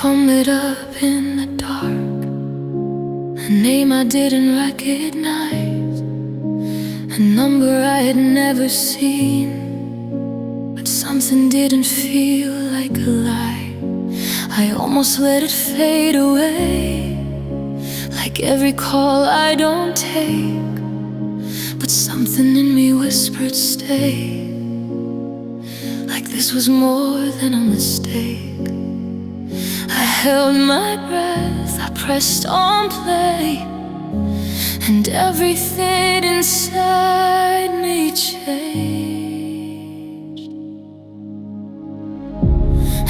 fumbled up in the dark, a name I didn't recognize, a number I had never seen, but something didn't feel like a lie. I almost let it fade away, like every call I don't take, but something in me whispered stay, like this was more than a mistake. I held my breath, I pressed on play, and everything inside me changed.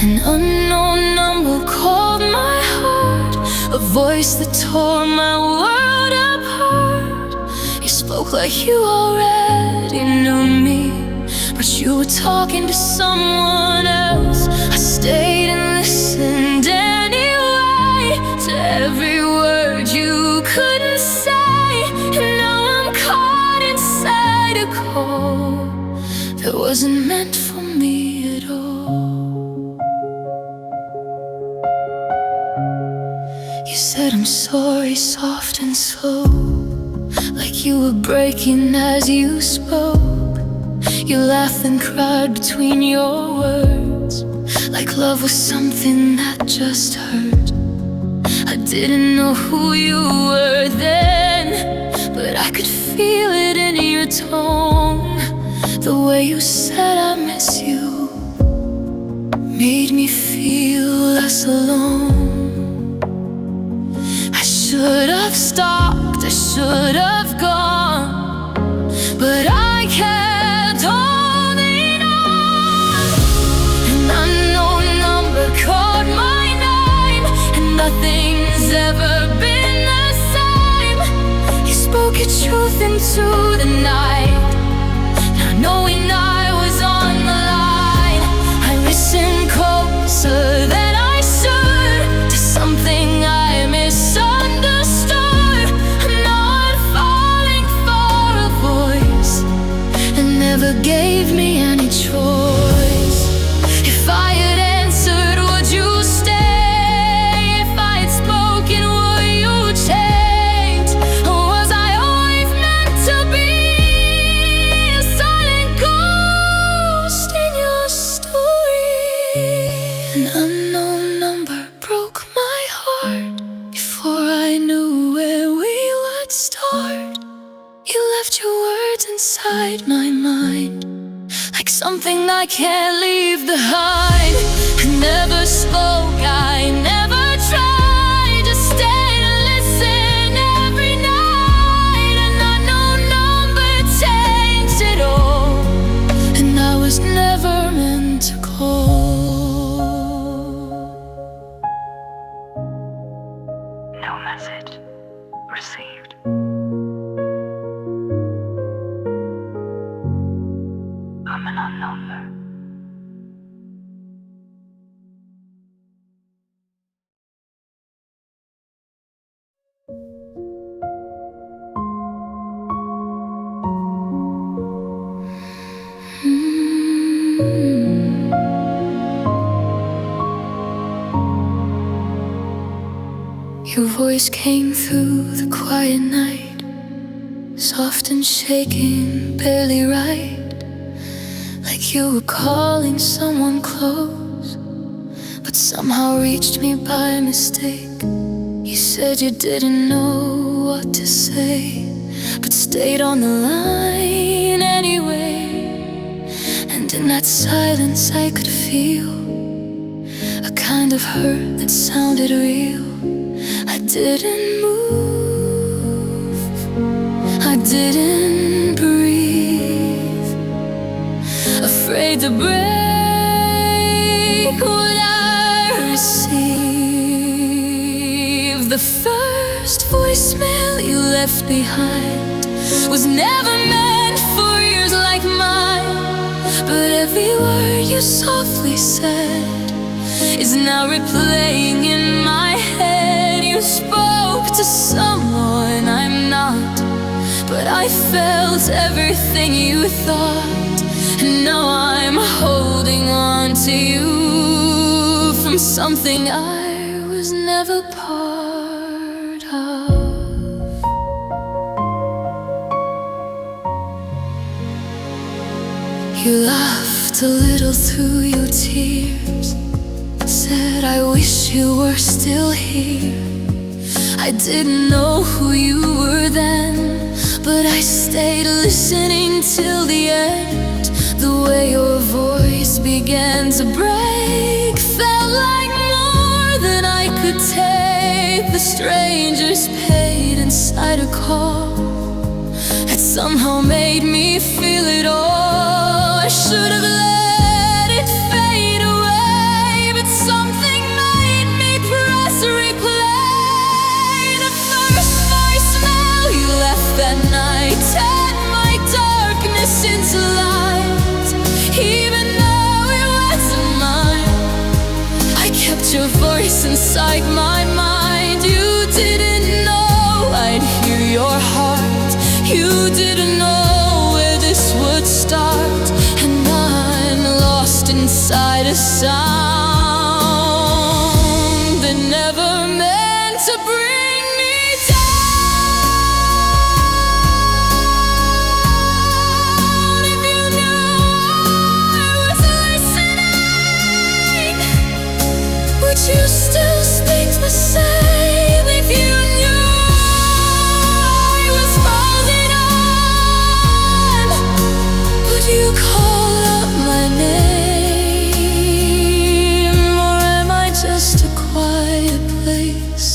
An unknown number called my heart, a voice that tore my world apart. You spoke like you already knew me, but you were talking to someone else. I stayed and listened anyway to every word you couldn't say, and now I'm caught inside a call that wasn't meant for me at all. You said I'm sorry, soft and slow, like you were breaking as you spoke. You laughed and cried between your words, like love was something that just hurt. I didn't know who you were then, but I could feel it in your tone. The way you said I miss you made me feel less alone. I should have stopped, I should have gone, but I kept holding on. An unknown number called my name, and nothing's ever been the same. You spoke your truth into the night, now knowing I was on the line. I listened closer than I should to something I misunderstood. And now I'm falling for a voice that never gave me any choice. If I had answered, would you stay? If I had spoken, would you change? Or was I always meant to be a silent ghost in your story? An unknown number broke my heart before I knew where we would start. You left your words inside my mind, like something I can't leave behind. I never spoke, I never tried to stay to listen every night. An unknown number changed it all, and I was never meant to call. No message received. I'm an unknown number. Your voice came through the quiet night, soft and shaking, barely right, like you were calling someone close, but somehow reached me by mistake. You said you didn't know what to say, but stayed on the line anyway. And in that silence I could feel a kind of hurt that sounded real. I didn't move, I didn't breathe, afraid to break what I received. The first voicemail you left behind was never meant for ears like mine, but every word you softly said is now replaying in my head. You spoke to someone I'm not, but I felt everything you thought, and now I'm holding on to you from something I was never part of. You laughed a little through your tears, said I wish you were still here. I didn't know who you were then, but I stayed listening till the end. The way your voice began to break felt like more than I could take. The strangers paid inside a call had somehow made me feel it all. I should have let it fade away, but something made me press replay. The first voicemail you left that night turned my darkness into light. Even though it wasn't mine, I kept your voice inside my mind. You didn't know I'd hear your heart. You didn't know where this would start, and I'm lost inside a sound that never meant to bring me down. If you knew I was listening, would you still speak the same? If you knew I was holding on, would you call up my name? Or am I just a quiet place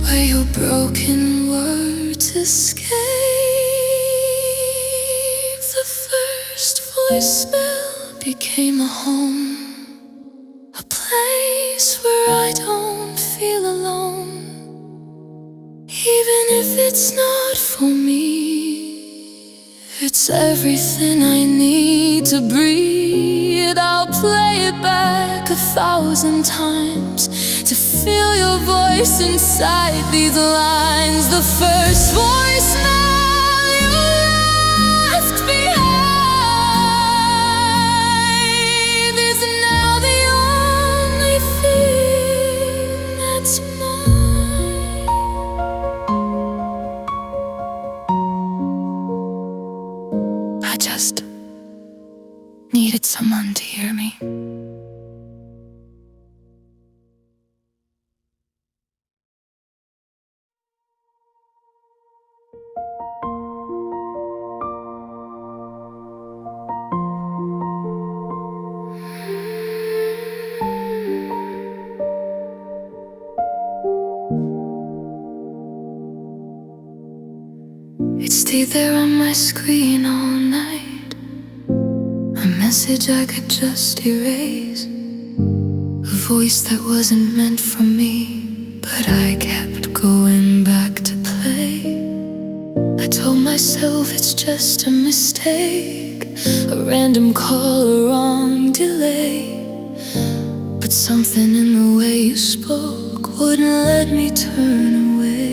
where your broken words escape? The first voicemail became a home, a place where I don't feel alone. Even if it's not for me, it's everything I need to breathe. I'll play it back 1,000 times to feel your voice inside these lines. The first voicemail you left behind is now the only thing that's mine. I just needed someone to hear me. It stayed there on my screen all night, a message I could just erase, a voice that wasn't meant for me, but I kept going back to play. I told myself it's just a mistake, a random call, a wrong delay. But something in the way you spoke wouldn't let me turn away.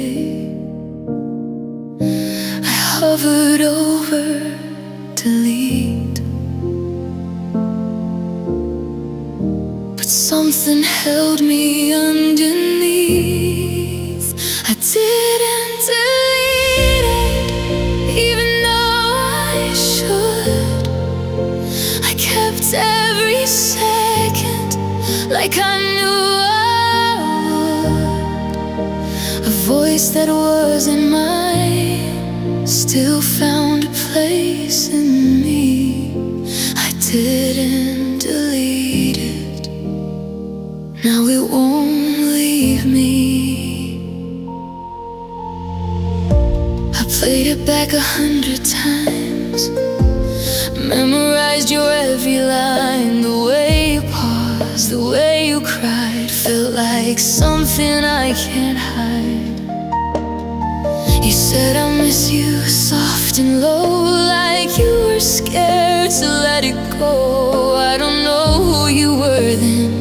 I hovered over delete, but something held me underneath. I didn't delete it, even though I should. I kept every second like I knew I would. A voice that wasn't mine still found a place in me. I didn't delete it, now it won't leave me. I played it back 100 times, memorized your every line. The way you paused, the way you cried, felt like something I can't hide. You said I miss you soft and low, like you were scared to let it go. I don't know who you were then,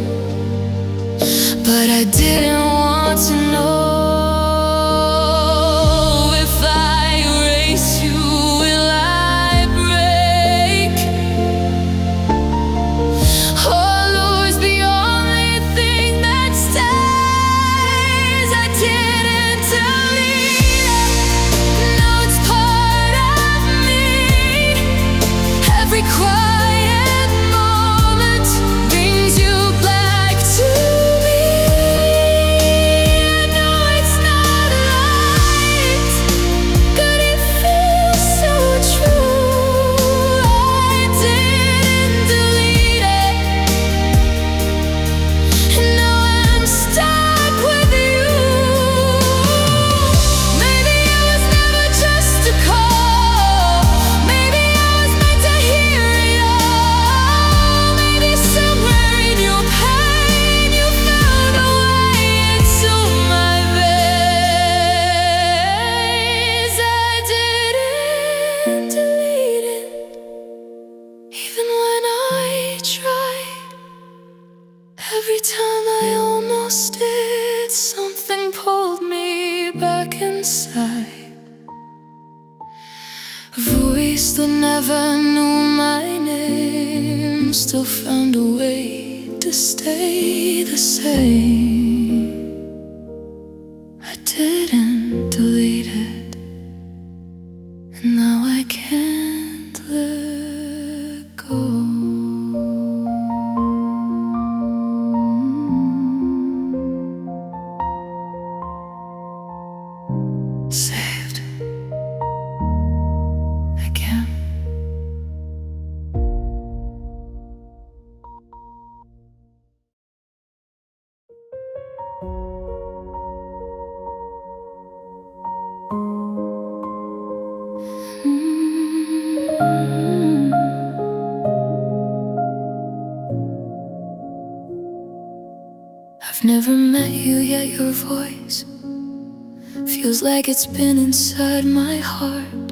but I didn't want to know. If I erase you, will I break? Oh Lord's the only thing that stays. never knew my name, still found a way to stay the same. I didn't delete it, and now I can't let go. Saved again. I've never met you, yet your voice feels like it's been inside my heart.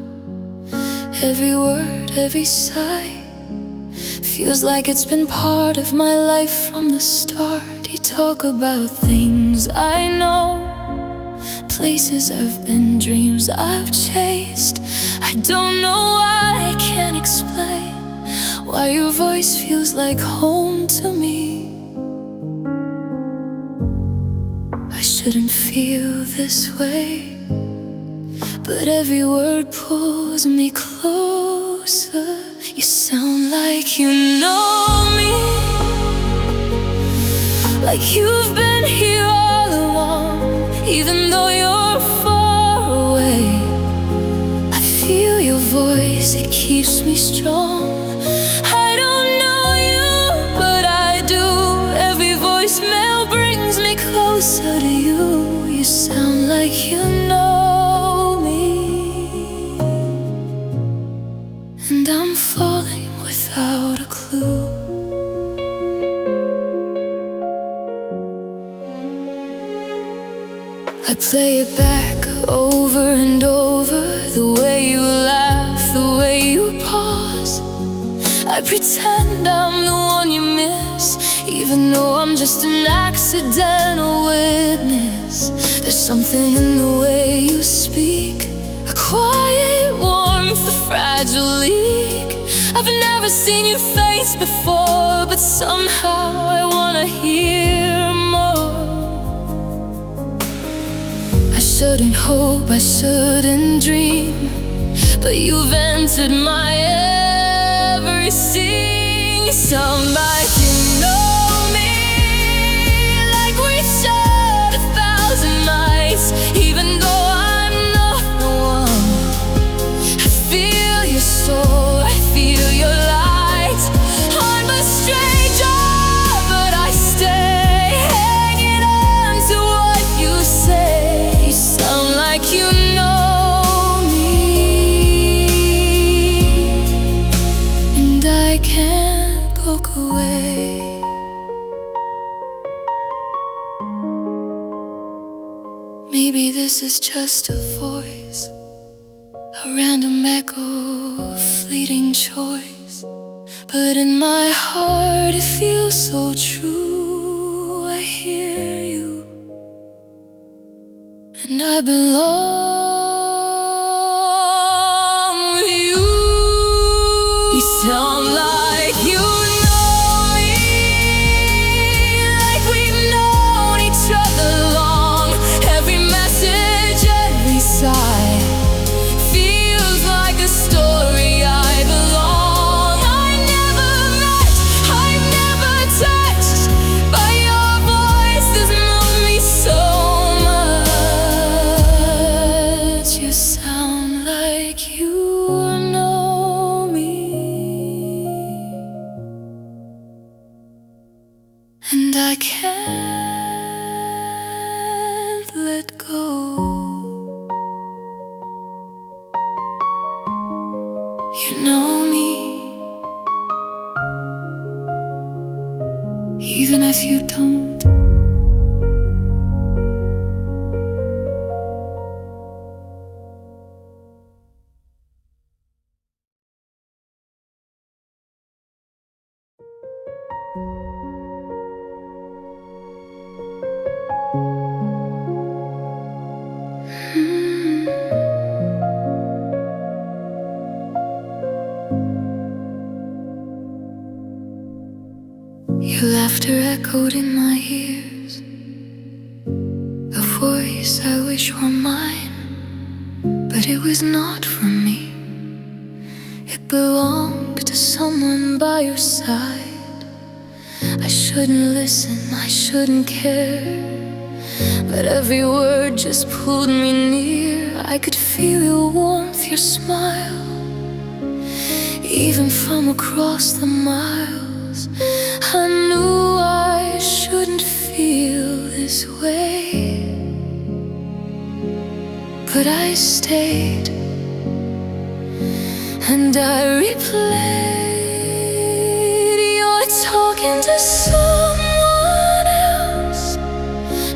Every word, every sigh feels like it's been part of my life from the start. You talk about things I know, places I've been, dreams I've chased. I don't know why, I can't explain why your voice feels like home to me. I shouldn't feel this way, but every word pulls me closer. You sound like you know me, like you've been here all along. Even though you're far away, I feel your voice, it keeps me strong. I don't know you, but I do. Every voicemail brings me closer to you. You sound like you know me, and I'm falling without a clue. I play it back over and over, the way you laugh, the way you pause. I pretend I'm the one you miss, even though I'm just an accidental witness. There's something in the way you speak, a quiet warmth, a fragile leak. I've never seen your face before, but somehow I wanna hear more. I shouldn't hope, I shouldn't dream, but you've entered my every scene. You sound like you know me, like we shared 1,000 nights. Even though I'm not the one, I feel your soul, I feel your light. I'm a stranger, but I stay hanging on to what you say. You sound like you know me, and I can't look away. Maybe this is just a voice, a random echo, a fleeting choice, but in my heart it feels so true. I hear you, and I belong with you. You sound like you know me, like we've known each other long. Every message, every sigh feels like a story I belong. I never met, I've never touched, but your voice has moved me so much. echoed in my ears, a voice I wish were mine, but it was not from me. It belonged to someone by your side. I shouldn't listen, I shouldn't care, but every word just pulled me near. I could feel your warmth, your smile, even from across the miles. I knew I shouldn't feel this way, but I stayed, and I replayed. You're talking to someone else,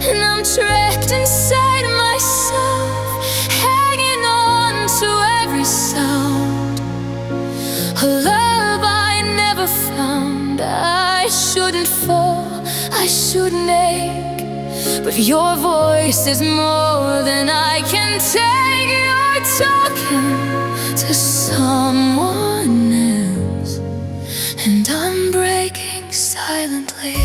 and I'm trapped inside myself, hanging on to every sound, a love I never found. I shouldn't fall, I shouldn't ache, but your voice is more than I can take. You're talking to someone else, and I'm breaking silently.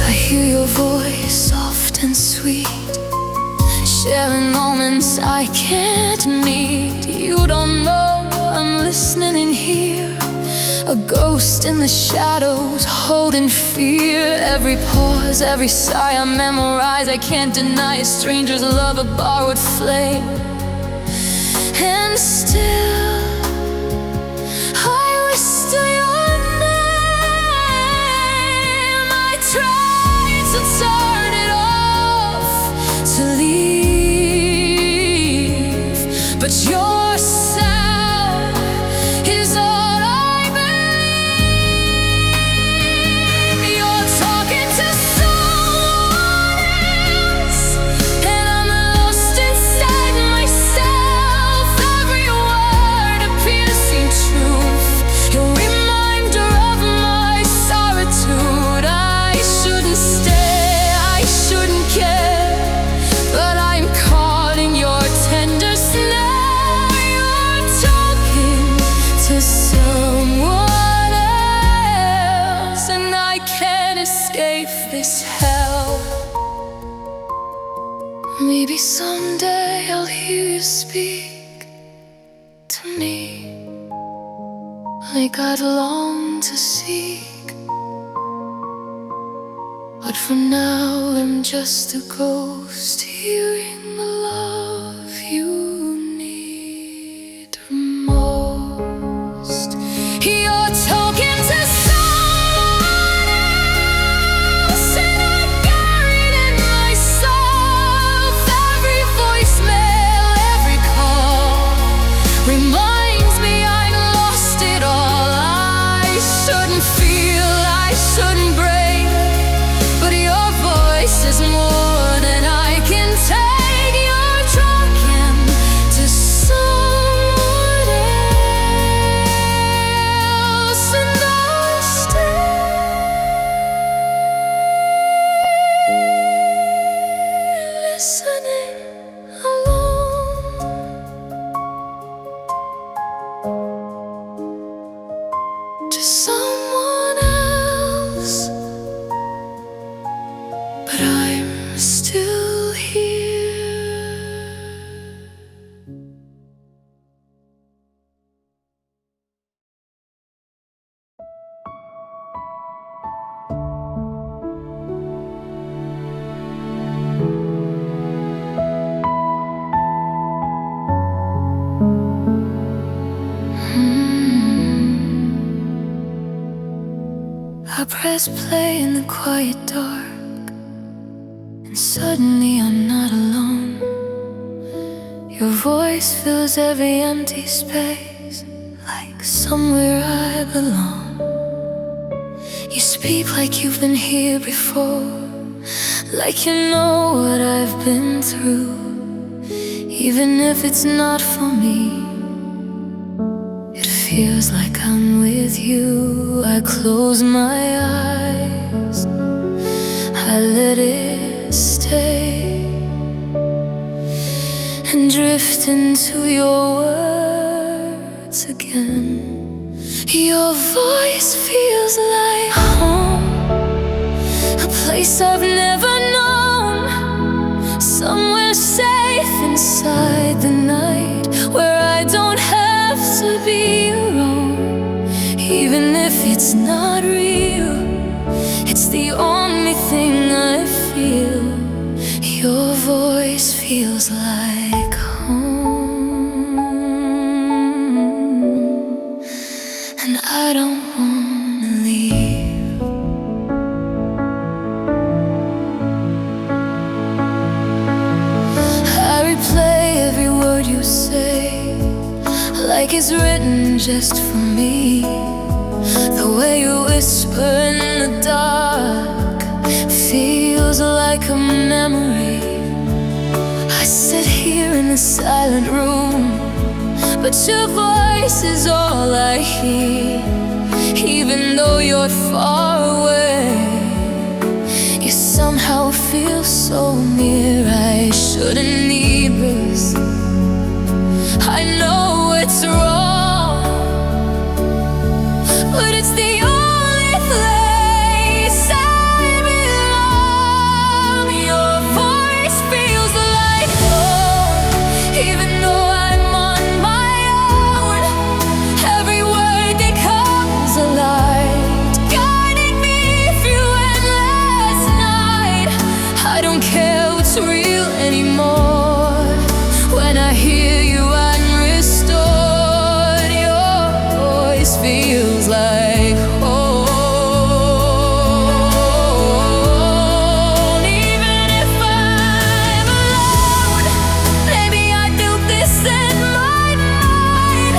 I hear your voice, soft and sweet, sharing moments I can't meet. You don't know I'm listening in here, a ghost in the shadows, holding fear. Every pause, every sigh I memorize. I can't deny a stranger's love, a borrowed flame. And still I whisper your name. I try to turn it off, to leave, but your sound is all I believe. You're talking to someone else, and I'm lost inside myself. Every word a piercing truth, your reminder of my solitude. I shouldn't stay, I shouldn't care, but I'm caught in your tender snare. You're talking to someone else, and I can't escape this hell. Maybe someday I'll hear you speak to me like I'd long to seek, but for now I'm just a ghost hearing the love you need most. You're talking to someone else, and I'm buried in myself. Every voicemail, every call reminds me I lost it all. I shouldn't feel, I shouldn't break, but your voice is more than I can take. You're talking to someone else, and I'm still listening alone to someone else, but I'm still here. I press play in the quiet dark, and suddenly I'm not alone. Your voice fills every empty space, like somewhere I belong. You speak like you've been here before, like you know what I've been through. Even if it's not for me, it feels like I'm with you. I close my eyes, I let it stay, and drift into your world. Your voice feels like home, a place I've never known, somewhere safe inside the night, where I don't have to be alone. Even if it's not real, it's the only thing I feel. Your voice feels like home, and I don't wanna leave. I replay every word you say, like it's written just for me. The way you whisper in the dark feels like a memory. I sit here in a silent room, but your voice is all I hear. Even though you're far away, you somehow feel so near. I shouldn't need this, I know it's wrong, but it's the only place I belong. Your voice feels like home, even though I'm on my own. Every word becomes a light, guiding me through endless night. I don't care what's real anymore. When I hear you, I'm restored. Your voice feels like home. Even if I'm alone, maybe I built this in my mind,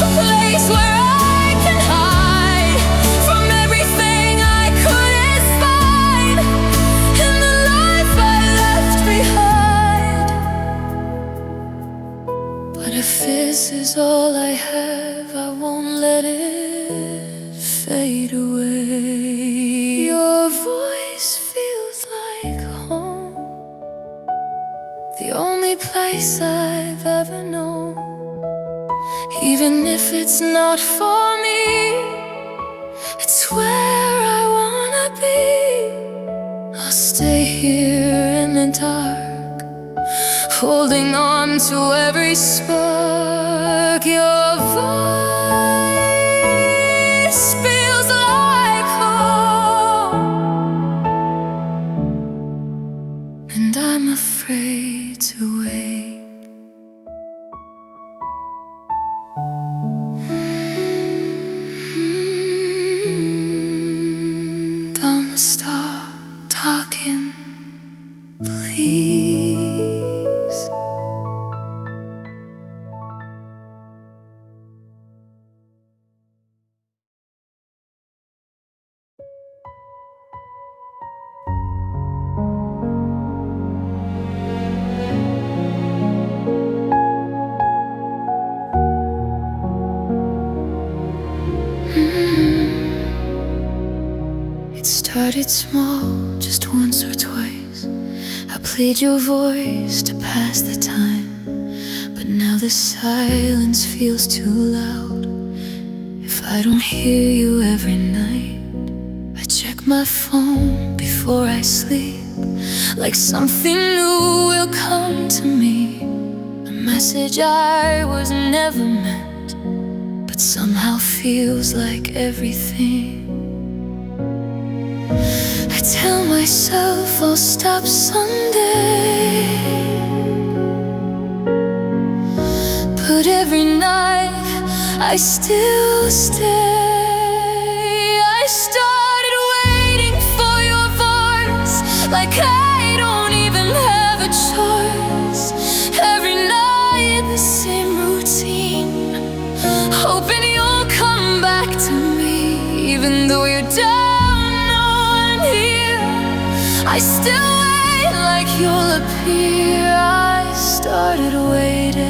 a place where I can hide from everything I couldn't find in the life I left behind. But if this is all I have, I won't let it fade away. Your voice feels like home, the only place I've ever known. Even if it's not for me, it's where I wanna be. I'll stay here in the dark, holding on to every spark. Your voice feels like home, and I'm afraid to wait. Don't stop talking, please. It started small, just once or twice. I played your voice to pass the time, but now the silence feels too loud. If I don't hear you every night, I check my phone before I sleep, like something new will come to me, a message I was never meant, but somehow feels like everything. I tell myself I'll stop someday, but every night I still stay. I started waiting for your voice, like I don't even have a choice. Every night the same routine, hoping you'll come back to me. Even though you're down, know I'm here. I still wait like you'll appear. I started waiting,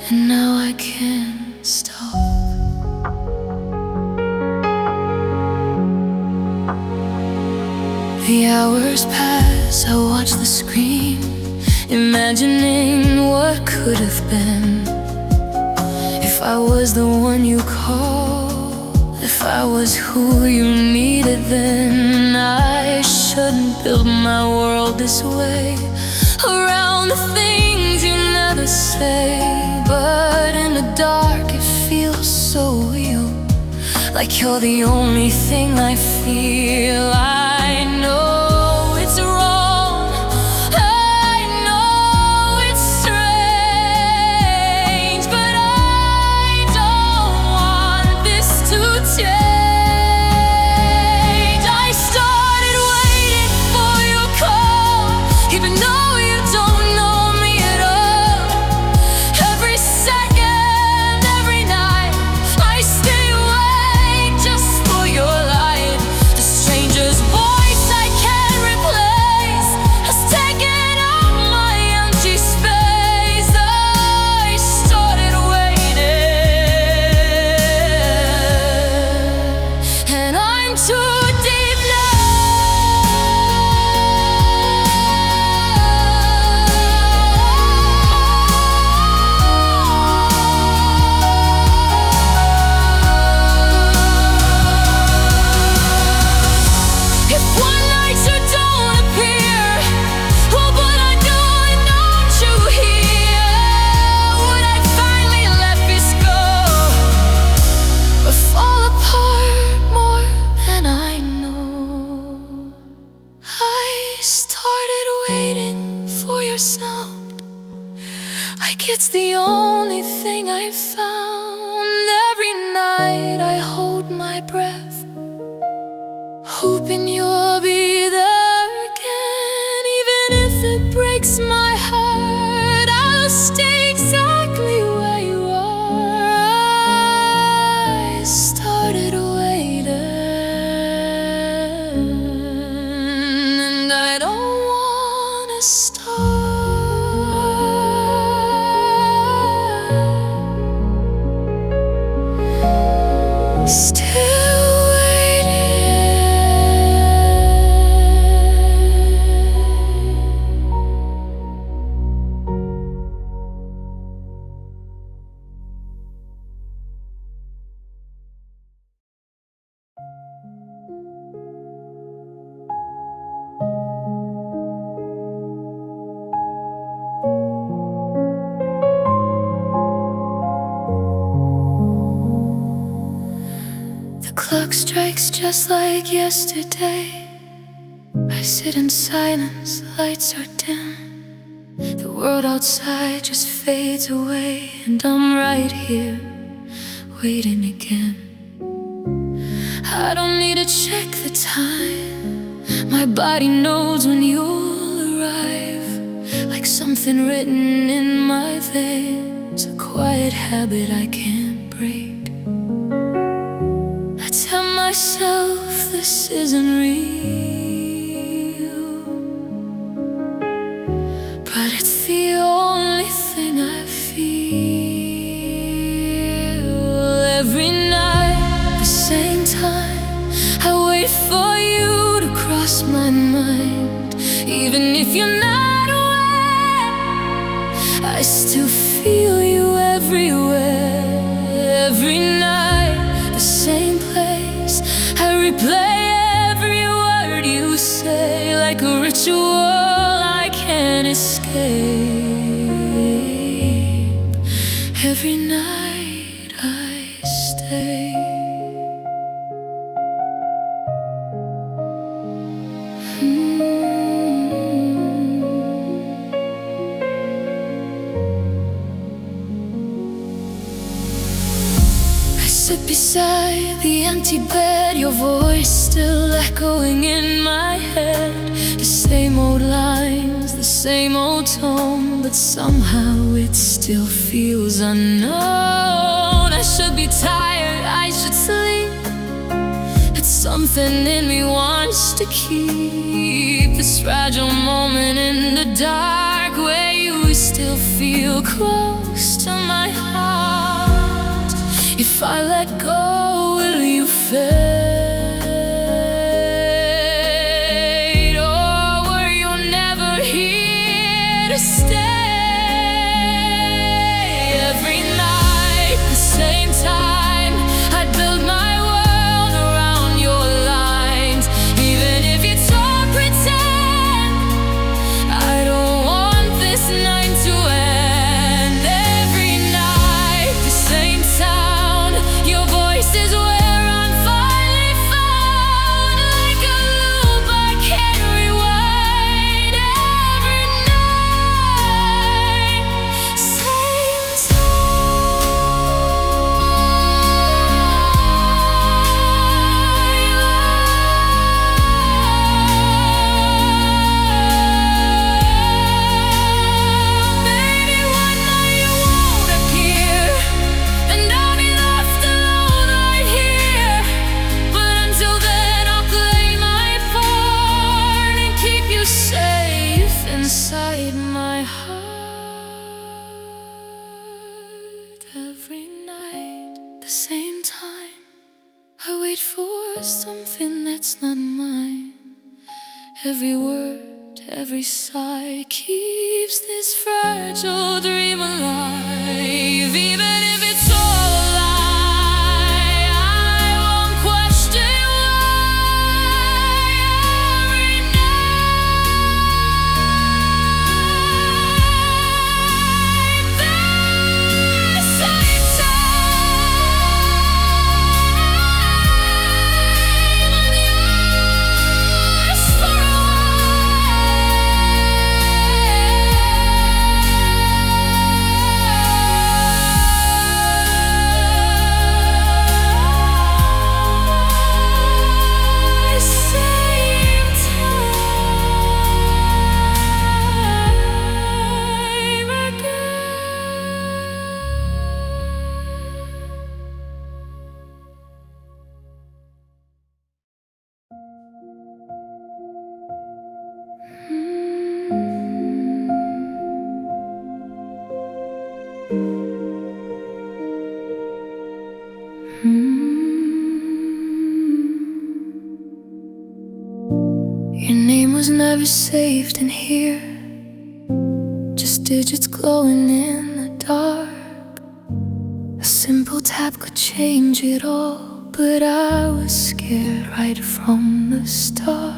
and now I can't stop. The hours pass, I watch the screen, imagining what could have been. If I was the one you called, if I was who you needed, then I shouldn't build my world this way, around the things you never say. But in the dark it feels so real, like you're the only thing I feel. I know it's wrong, I know it's strange, but I don't want this to change. I started waiting for your call, even though you don't know me at all. Every second, every night, I stay awake just for your light. The stranger's voice I can't replace has taken up my empty space. I started waiting, and I'm too deep if one night you don't appear, what would I do without you here? Would I finally let this go, or fall apart more than I know? I started waiting for your sound, like it's the only thing I found. Every night I hold my breath, hoping you'll be there again. Even if it breaks my heart, I'll stay exactly where you are. I started waiting, and I don't wanna start. Still the clock strikes just like yesterday. I sit in silence, lights are dim. The world outside just fades away, and I'm right here, waiting again. I don't need to check the time, my body knows when you'll arrive. Like something written in my veins, a quiet habit I can't break. I tell myself this isn't real, but it's the only thing I feel. Every night, the same time, I wait for you to cross my mind. Even if you're not aware, I still feel you everywhere. Every night, the same place, I replay every word you say, like a ritual I can't escape. Every night I stay. I sit beside the empty bed, your voice still echoing in my head. The same old lines, the same old tone, but somehow it still feels unknown. I should be tired, I should sleep, but something in me wants to keep this fragile moment in the dark, where you still feel close to my heart. If I let go, will you fade, or were you never here to stay? Every night, the same time, I wait for something that's not mine. Every word, every sigh keeps this fragile dream alive. Even if it's all a lie, I won't question why. Every night, the same time, I'm yours for a Your name was never saved in here, just digits glowing in the dark. A simple tap could change it all, but I was scared right from the start.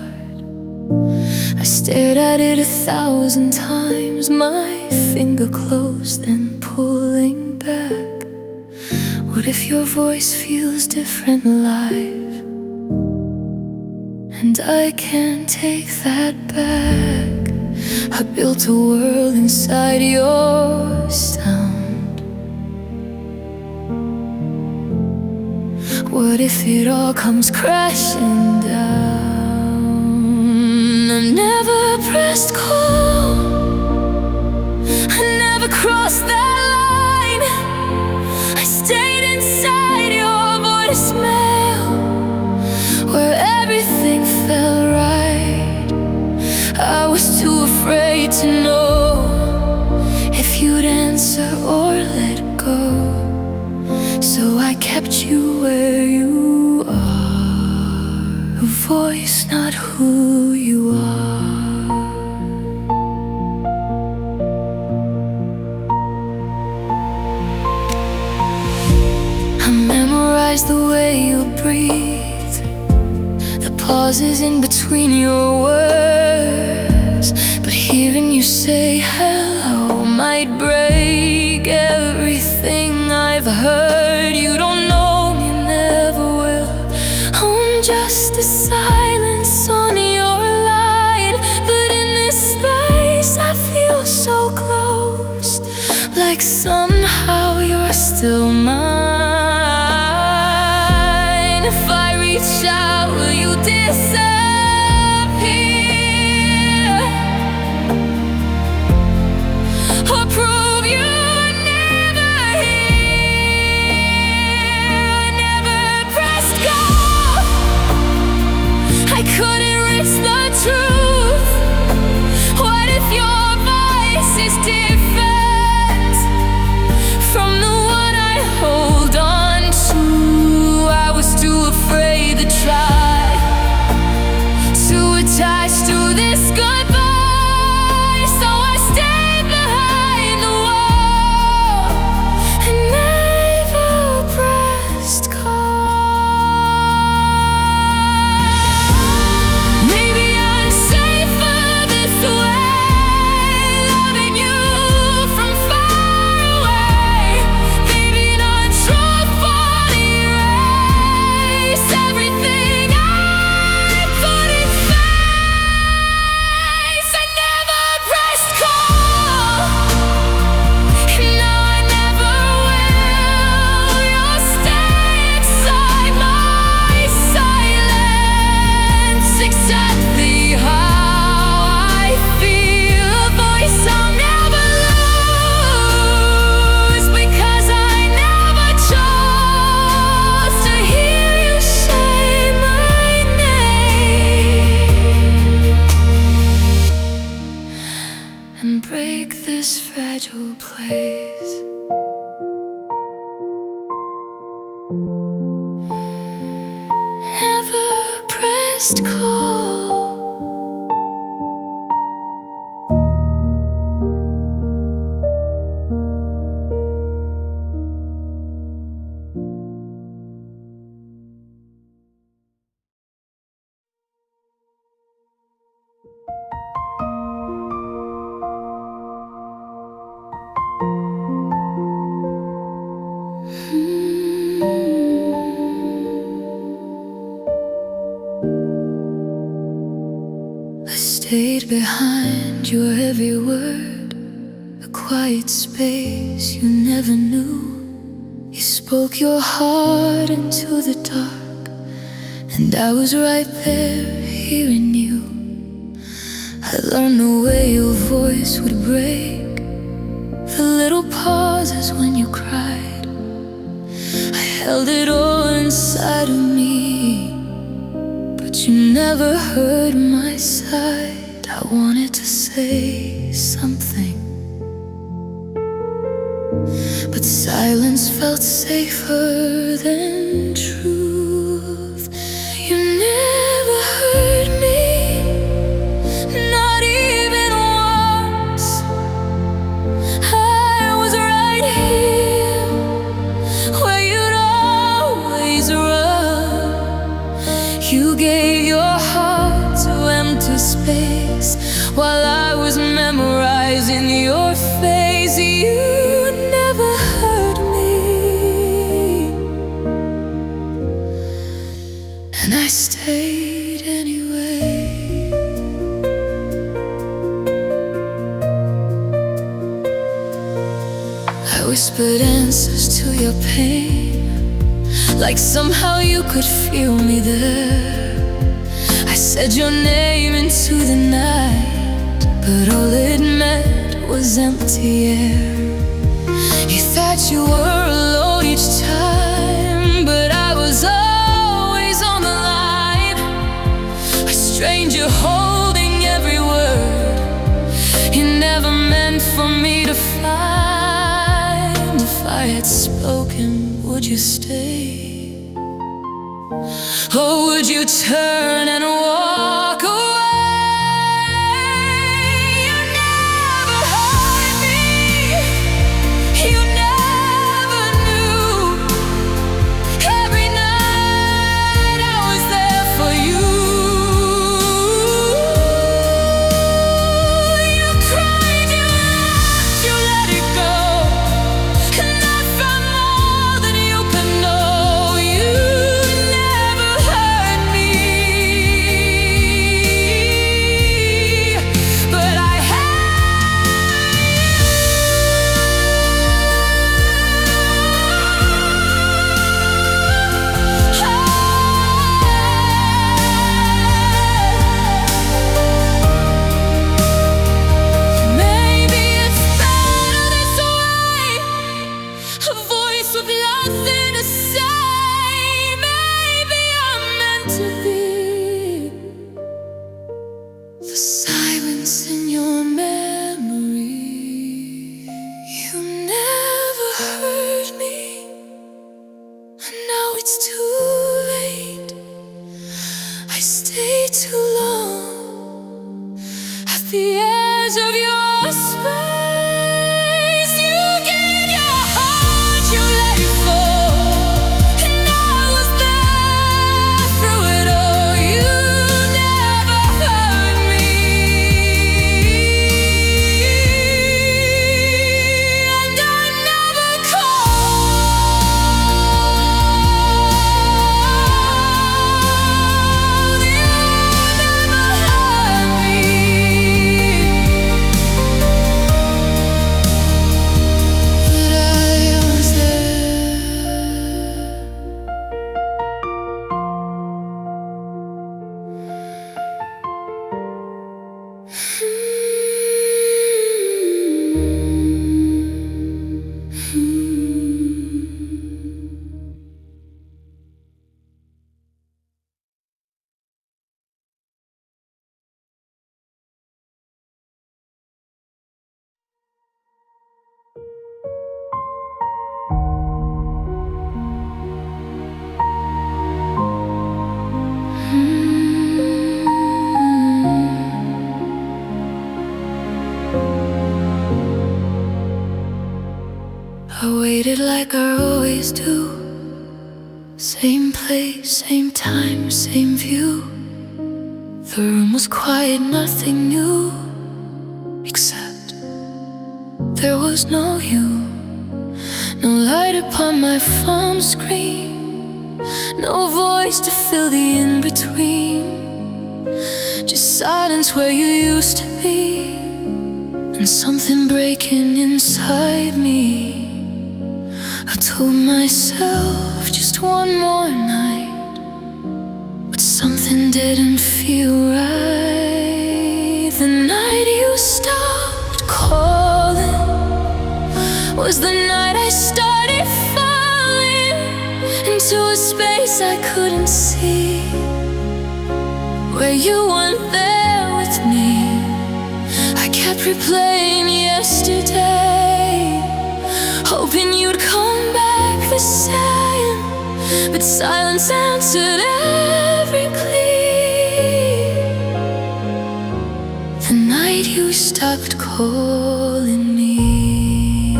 I stared at it 1,000 times, my finger closed and pulling back. What if your voice feels different live? And I can't take that back. I built a world inside your sound. What if it all comes crashing down? I never pressed call, I never crossed that line. I stayed inside your voicemail, where everything felt right. I was too afraid to know if you'd answer or let go, so I kept you where you are, a voice, not who you are. I memorized the way you breathe, the pauses in between your words. But hearing you say hello might break everything I've heard. You don't know me, never will. I'm just a silence on your line. But in this space I feel so close, like somehow you're still mine. If I reach out, will you disappear? last call. I stayed behind your every word, a quiet space you never knew. You spoke your heart into the dark, and I was right there hearing you. I learned the way your voice would break, the little pauses when you cried. I held it all inside of me, but you never heard my side. I wanted to say something, but silence felt safer than truth. You never heard me, not even once. I was right here where you'd always run. You gave your heart to empty space while I was memorizing your face. You never heard me, and I stayed anyway. I whispered answers to your pain, like somehow you could feel me there. I said your name into the night, but all it meant was empty air. You thought you were alone each time, but I was always on the line, a stranger holding every word you never meant for me to find. If I had spoken, would you stay? Or would you turn and walk away? You never heard me, you never knew. Every night I was there for you. You cried, you laughed, you let it go, and I found more than you could know. You never heard me, but I maybe it's better this way, a voice with nothing to say. Maybe I'm meant to be the silence in your memory. You never heard me, and now it's too late. I stayed too long at the edge of your space. You gave your heart, you let it fall, and I was there through it all. You never heard me, and I never called. You never heard me. it like I always do. Same place, same time, same view. The room was quiet, nothing new, except there was no you. No light upon my phone screen, no voice to fill the in-between. Just silence where you used to be, and something breaking inside me. I told myself just one more night, but something didn't feel right. The night you stopped calling was the night I started falling into a space I couldn't see, where you weren't there with me. I kept replaying yesterday, hoping you'd come back the same, but silence answered every plea. The night you stopped calling me.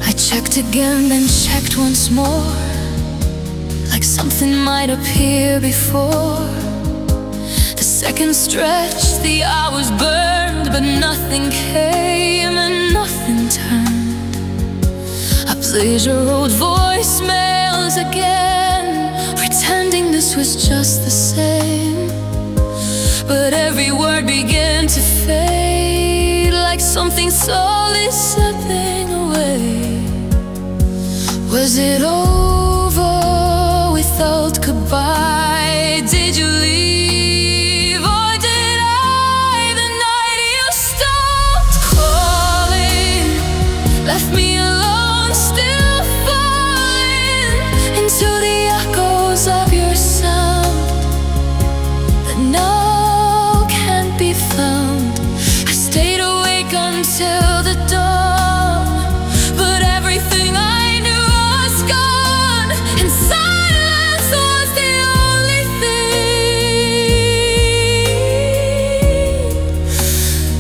I checked again, then checked once more, like something might appear before. The seconds stretched, the hours burned, but nothing came and nothing turned. I played your old voicemails again, pretending this was just the same, but every word began to fade, like something slowly slipping away. Was it over without goodbye? Did you leave or did I? The night you stopped calling left me alone, still falling into the echoes of your sound that now can't be found. I stayed awake until the dawn, but everything I knew was gone, and silence was the only thing.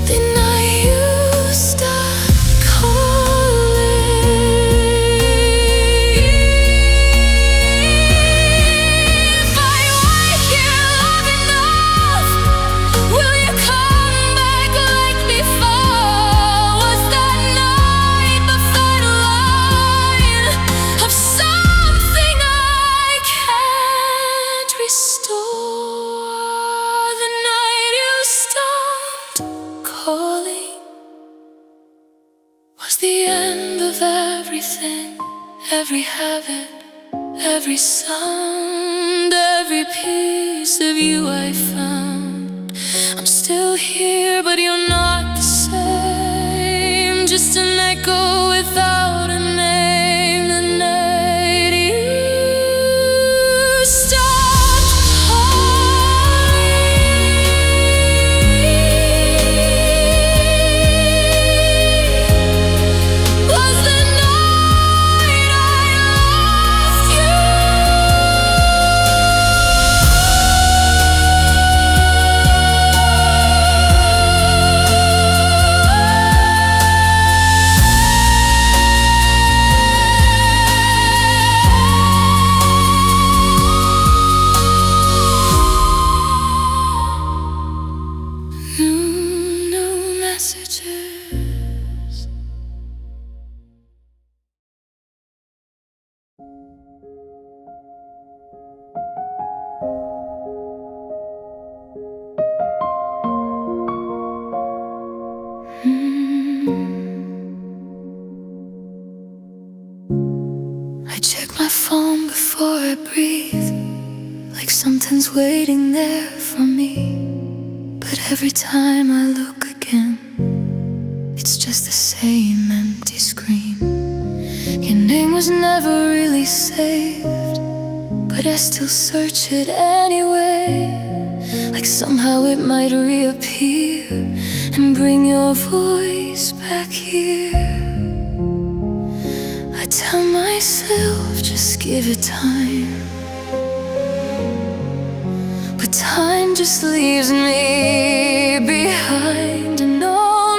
The night you stopped calling. If I wake you up enough, will you come back like before? Was that night the final line of something I can't restore? The night you stopped calling was the end of everything, every habit, every sound, every piece of you I found. I'm still here, but you're not the same, just an echo without a name. The night you stopped calling was the night I lost you. No messages. I check my phone before I breathe, like something's waiting there for me. But every time I look again, it's just the same empty screen. Your name was never really saved, but I still search it anyway, like somehow it might reappear and bring your voice back here. I tell myself, just give it time, but time just leaves me behind. And oh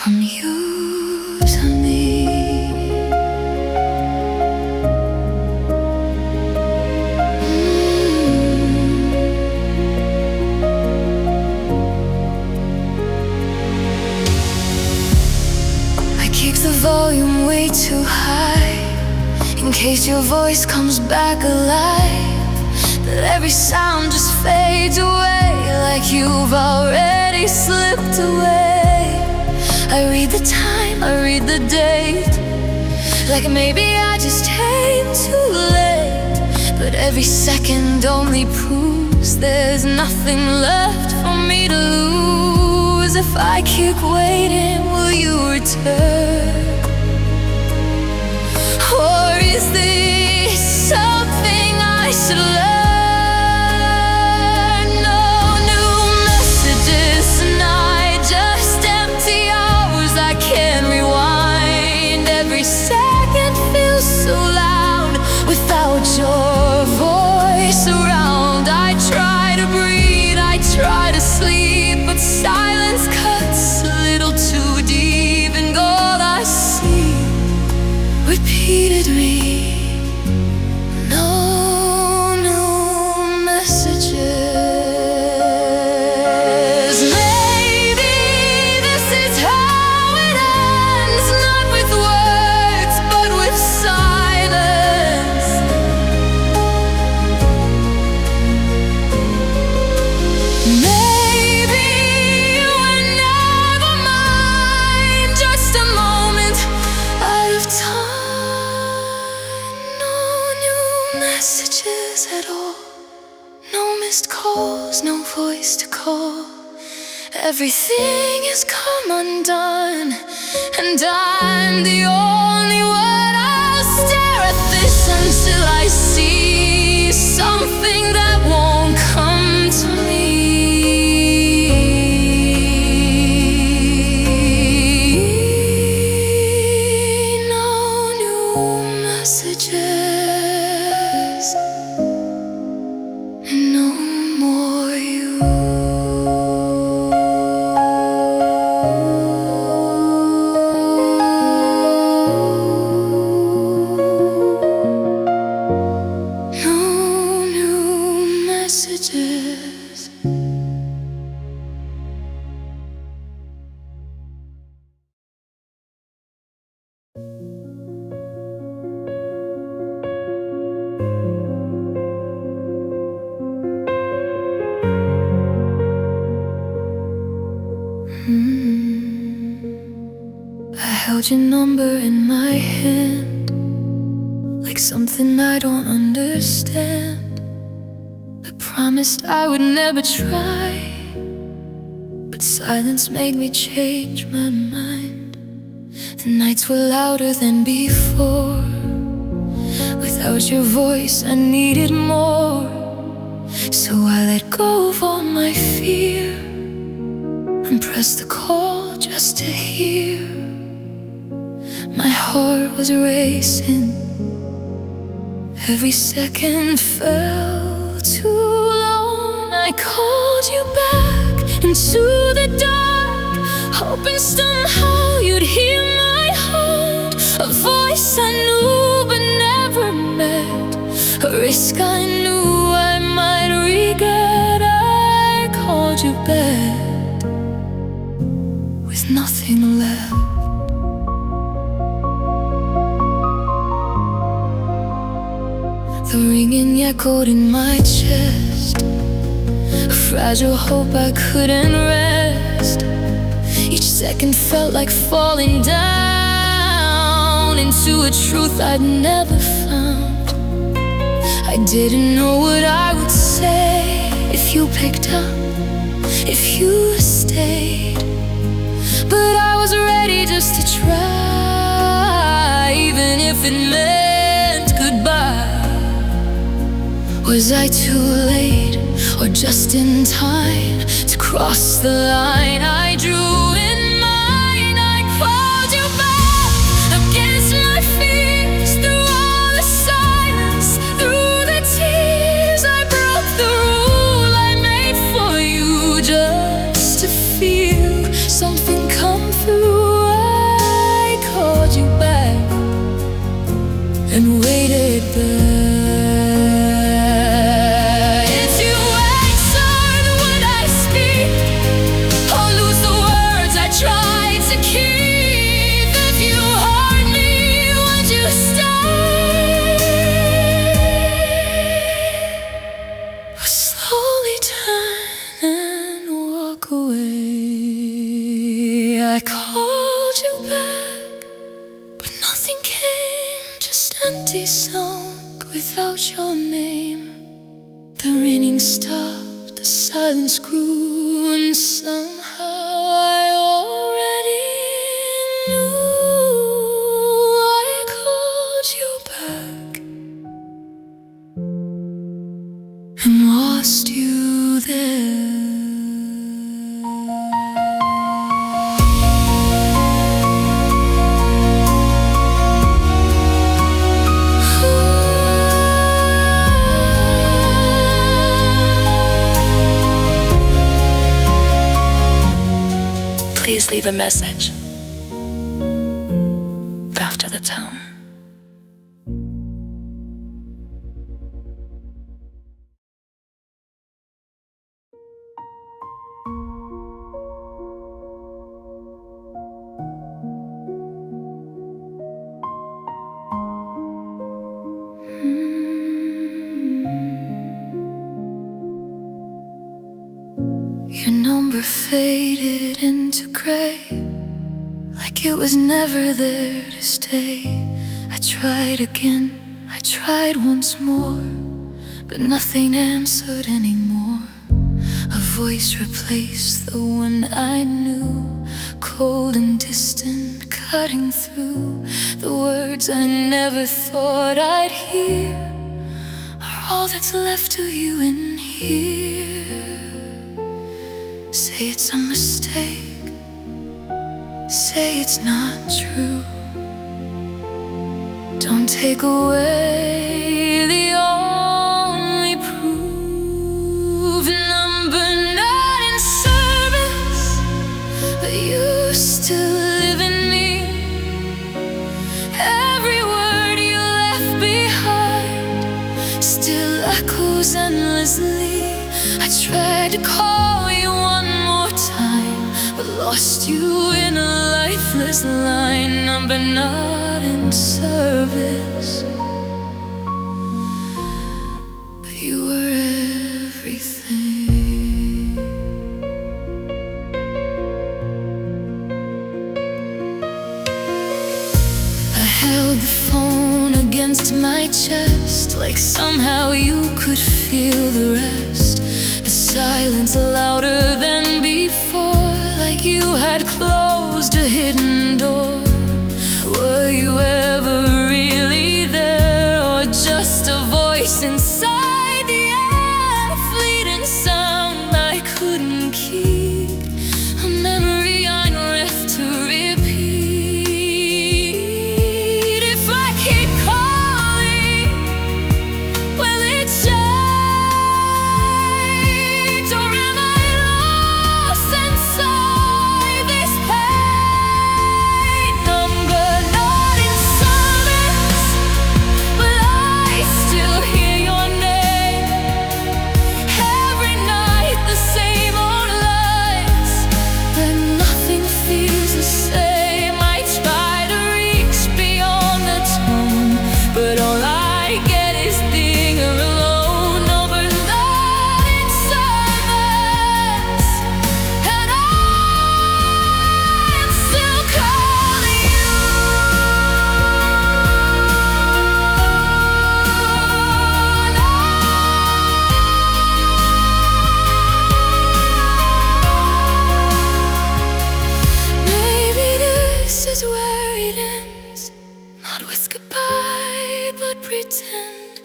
from you to me. I keep the volume way too high in case your voice comes back alive, but every sound just fades away like you've already slipped away. I read the time, I read the date, like maybe I just came too late. But every second only proves there's nothing left for me to lose. If I keep waiting, will you return? Or is this something I should learn? No new messages tonight, just empty hours I can't rewind. Every second feels so loud without your voice around. I try to breathe, I try to sleep, but silence cuts a little too deep, and all I see repeatedly, no new messages. Maybe this is how it ends, not with words, but with silence. Maybe you were never mine, just a moment out of time. No new messages at all, no missed calls, no voice to call. Everything has come undone, and I'm the only one. I'll stare at this until I see something that won't come to me. No new messages, and no more you. No new messages. I held your number in my hand, like something I don't understand. I promised I would never try, but silence made me change my mind. The nights were louder than before. Without your voice I needed more, so I let go of all my fear and pressed the call just to hear. My heart was racing, every second felt too long. I called you back into the dark, hoping somehow you'd hear my heart. A voice I knew but never met, a risk I knew I might regret. I called you back with nothing left. The ringing echoed in my chest, a fragile hope I couldn't rest. Each second felt like falling down into a truth I'd never found. I didn't know what I would say if you picked up, if you stayed. But I was ready just to try, even if it meant goodbye. Was I too late, or just in time to cross the line I drew in mine? I called you back against my fears, through all the silence, through the tears. I broke the rule I made for you, just to feel something come through. empty song without your name. The ringing stopped, the silence grew, and somehow I already knew. I called you back and lost you there. Please leave a message after the tone. Your number faded into gray, like it was never there to stay. I tried again, I tried once more, but nothing answered anymore. A voice replaced the one I knew, cold and distant, cutting through. The words I never thought I'd hear are all that's left of you in here. Say it's a mistake, say it's not true. Don't take away the only proof. Number not in service, but you still live in me. Every word you left behind still echoes endlessly. I tried to call you one more time, but lost you in a lifeless line. Number not in service, but you were everything. I held the phone against my chest, like somehow you could feel the rest. The silence louder than before, like you had closed a hidden door. Were you ever really there, or just a voice inside the air? A fleeting sound I couldn't keep, a memory I left to repeat. If I keep calling, will it change, or am I lost inside this pain? Number not in service, but I still hear your name. Every night the same old lies, but nothing feels the same. I try to reach beyond the tone, but all I get is being alone. Number not in service, and I'm still calling you. Maybe this is where it ends, not with goodbye, but pretend.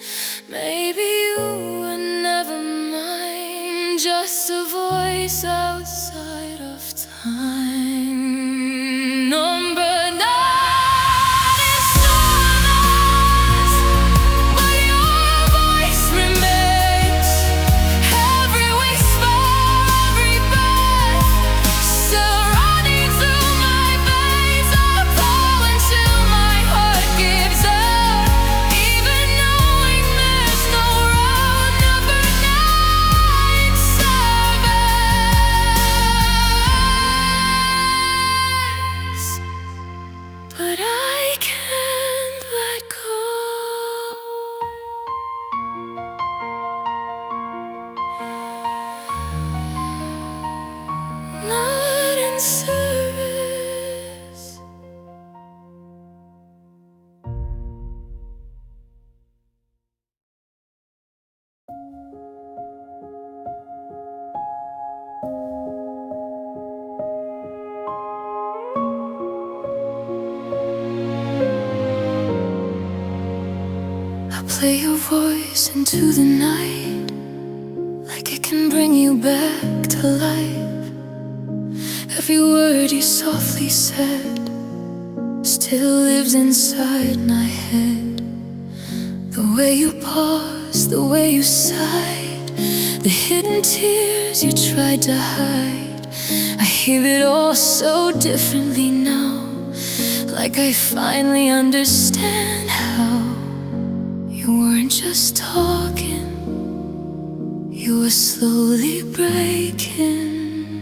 Maybe you were never mine, just a voice outside of time. Number not in service, but your voice remains. Every whisper, every breath, still running through my veins. I'll fall until my heart gives out, even knowing there's no road. Number nine service, but I can't let go. Not in service. play your voice into the night, like it can bring you back to life. Every word you softly said still lives inside my head. The way you paused, the way you sighed, the hidden tears you tried to hide. I hear it all so differently now, like I finally understand how you weren't just talking, you were slowly breaking.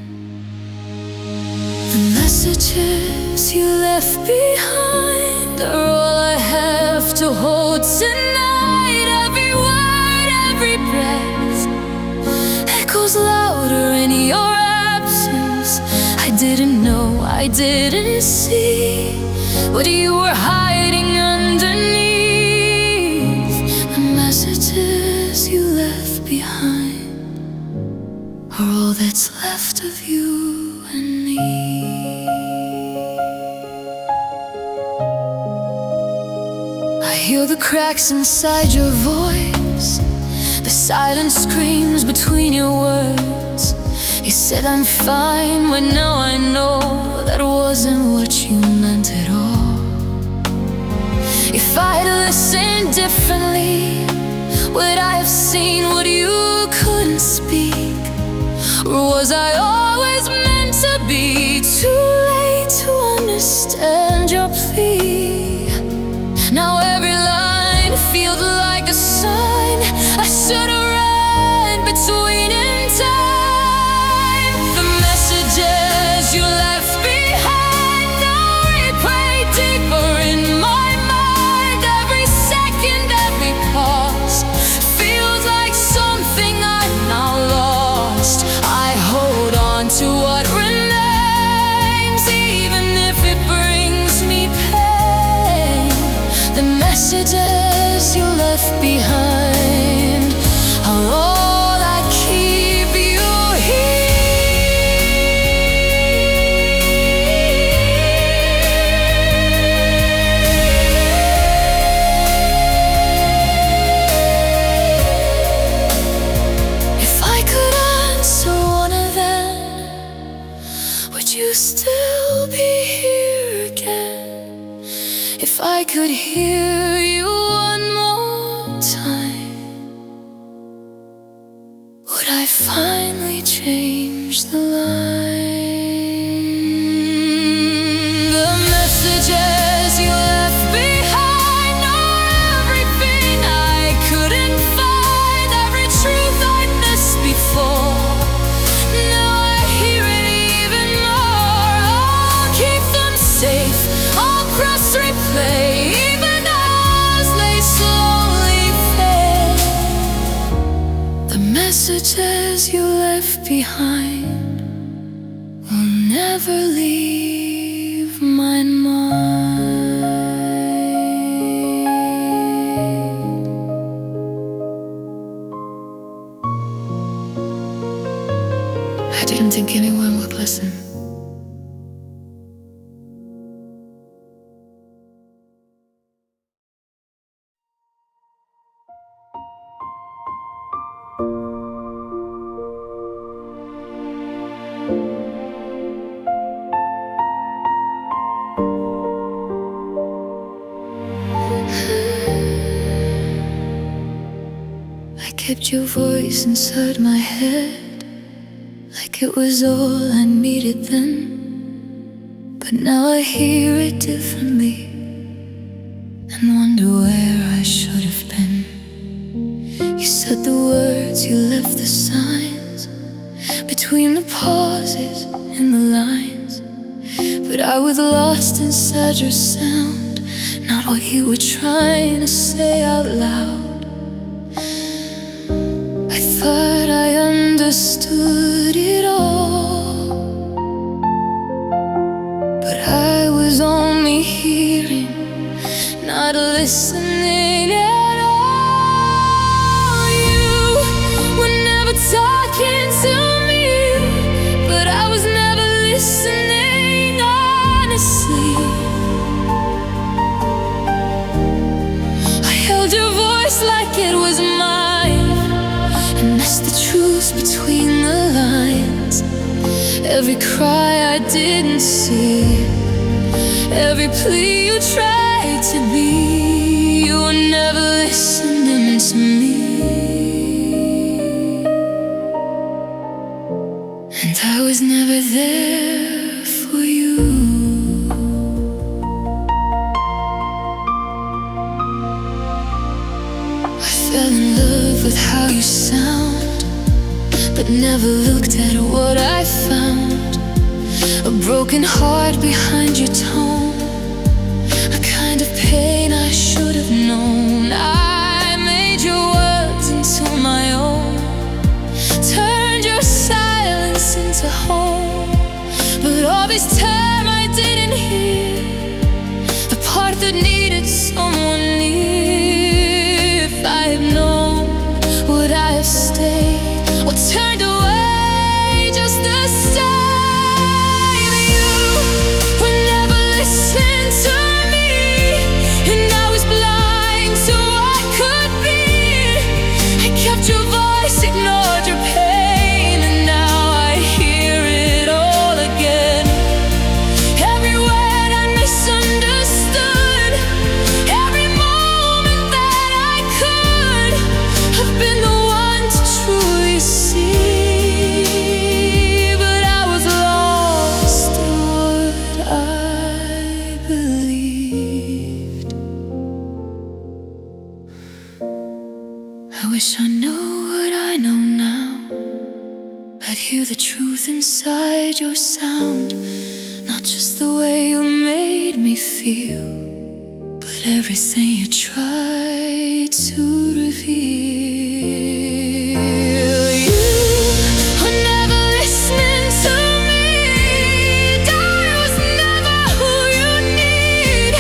The messages you left behind are all I have to hold tonight. Every word, every breath echoes louder in your absence. I didn't know, I didn't see what you were hiding underneath. The messages you left behind are all that's left of you and me. I hear the cracks inside your voice, the silent screams between your words. You said I'm fine, but now I know that wasn't what you meant at all. If I'd listened differently, would I have seen what you couldn't speak? Or was I always meant to be too late to understand your plea? Now every line feels like a sign I should have read between in time. The messages you left behind now replay deeper in my mind. Every second, every pause feels like something I've now lost. I hold on to what remains, even if it brings me pain. The messages you left behind are all that keep you here. If I could answer one of them, would you still be here again? If I could hear you one more time, would I finally change the line? The messages you left behind are everything I couldn't find, every truth I missed before. Now I hear it even more. I'll keep them safe, I'll press replay, even as they slowly fade. The messages you left behind will never leave my mind. I didn't think anyone would listen. I kept your voice inside my head, like it was all I needed then. But now I hear it differently and wonder where I should have been. You said the words, you left the signs between the pauses and the lines, but I was lost inside your sound, not what you were trying to say out loud. I thought I understood it all, but I was only hearing, not listening at all. You were never talking to me, but I was never listening honestly. I held your voice like lost between the lines. Every cry I didn't see, every plea you tried to be, you were never listening to me. And I was never there for you. I fell in love with how you sound, but never looked at what I found. A broken heart behind your tone, a kind of pain I should have known. I made your words into my own, turned your silence into home. But all this time I didn't hear the part that needed someone near. If I had known, would I have stayed or turned away just the same? I wish I knew what I know now. I'd hear the truth inside your sound, not just the way you made me feel, but everything you tried to reveal. You were never listening to me, and I was never who you need.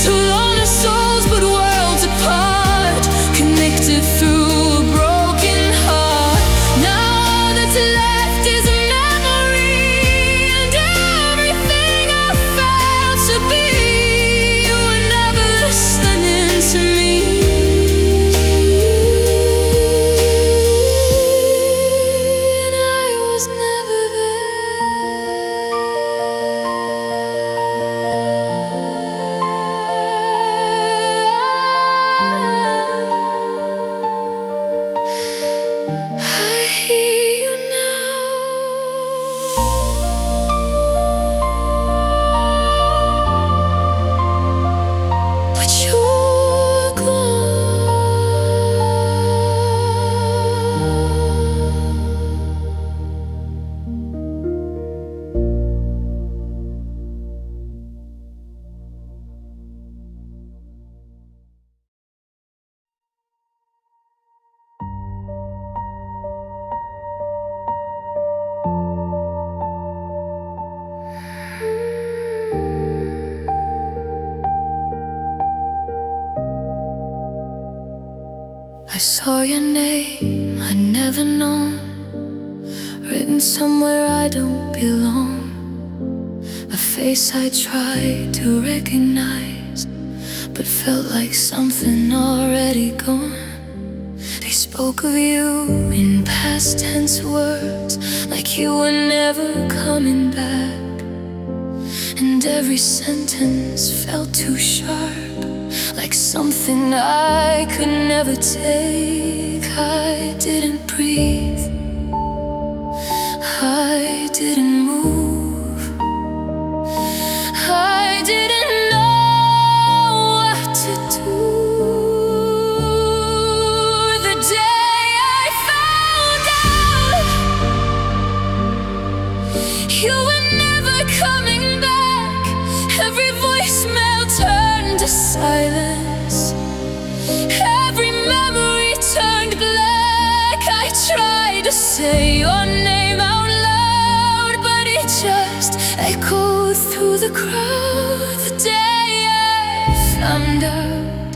So lonely souls but worlds apart, connected through a broken heart. Now all that's left is a memory, and everything I failed to be. You were never listening to me. And I was never I hear you now, but you're gone. I saw your name I'd never known, written somewhere I don't belong. A face I tried to recognize, but felt like something already gone. They spoke of you in past tense words, like you were never coming back. And every sentence felt too sharp, like something I could never take. I didn't breathe, I didn't move, I didn't know what to do. The day I found out you were never coming back, every voicemail turned to silence, every memory turned black. I tried to say your name out loud, but it just echoed through the crowd. The day I found out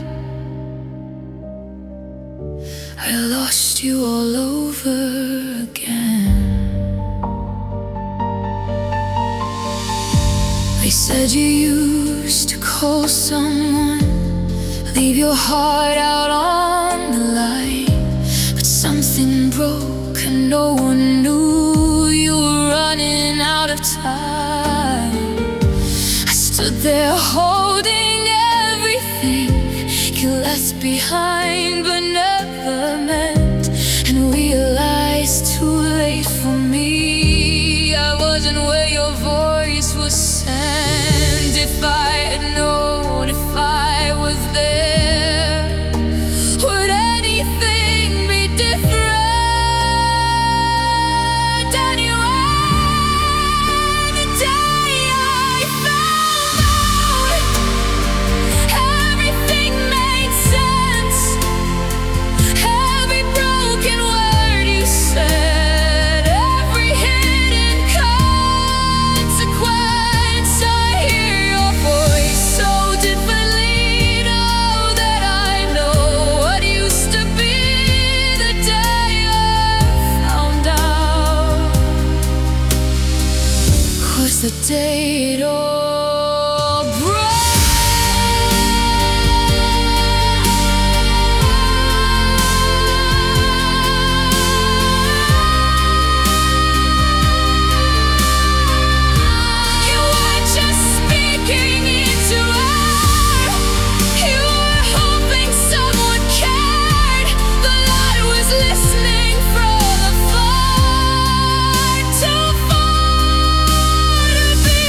I lost you all over again. They said you used to call someone, leave your heart out on the line, but something broke and no one knew you were running out of time. I stood there holding everything you left behind but never meant, and realized too late for me I wasn't where your voice was sent. If I had known, if I was there, would anything be different? Anyway, the day I found out everything made sense, every broken word you said, every hidden consequence, I hear your voice so differently now that I know what used to be. The day I found out was the day it all broke. You weren't just speaking into air, you were hoping someone cared. The light was listening from afar, too far to be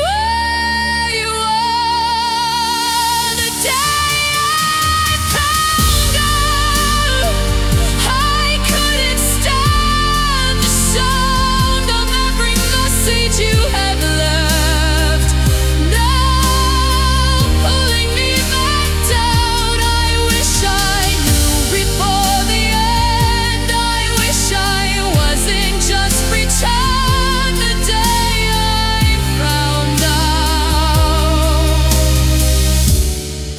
where you are. The day I found out I couldn't stand the sound of every message you had left, now pulling me back down. I wish I knew before the end, I wish I wasn't just pretend. The day I found out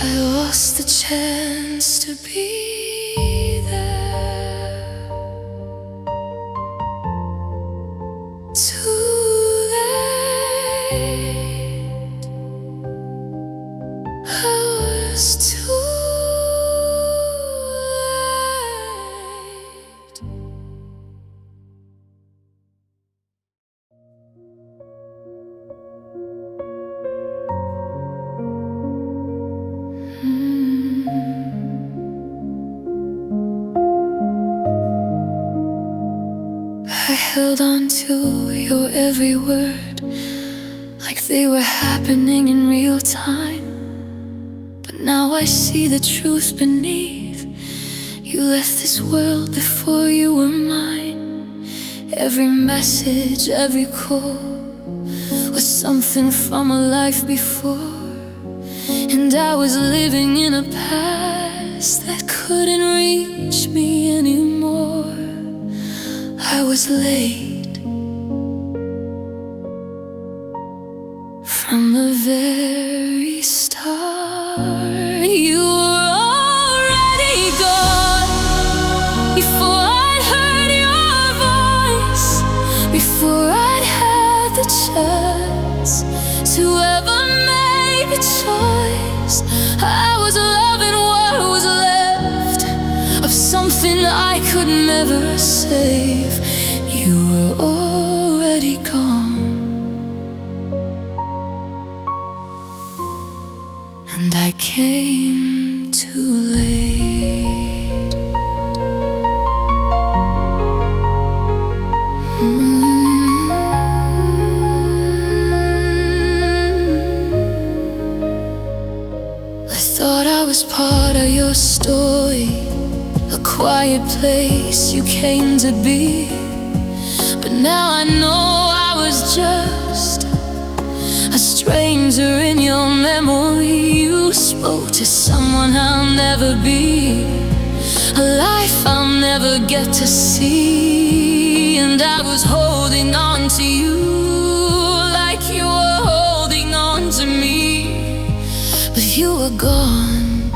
I lost the chance to be there. Too late, I was too late. I held on to your every word like they were happening in real time. But now I see the truth beneath. You left this world before you were mine. Every message, every call was something from a life before, and I was living in a past that couldn't reach me anymore. I was late from the very start. You were already gone before I'd heard your voice, before I'd had the chance to ever make a choice. I was loving what was left of something I could never save. You were already gone, and I came too late. I thought I was part of your story, a quiet place you came to be. But now I know I was just a stranger in your memory. You spoke to someone I'll never be, a life I'll never get to see. And I was holding on to you like you were holding on to me, but you were gone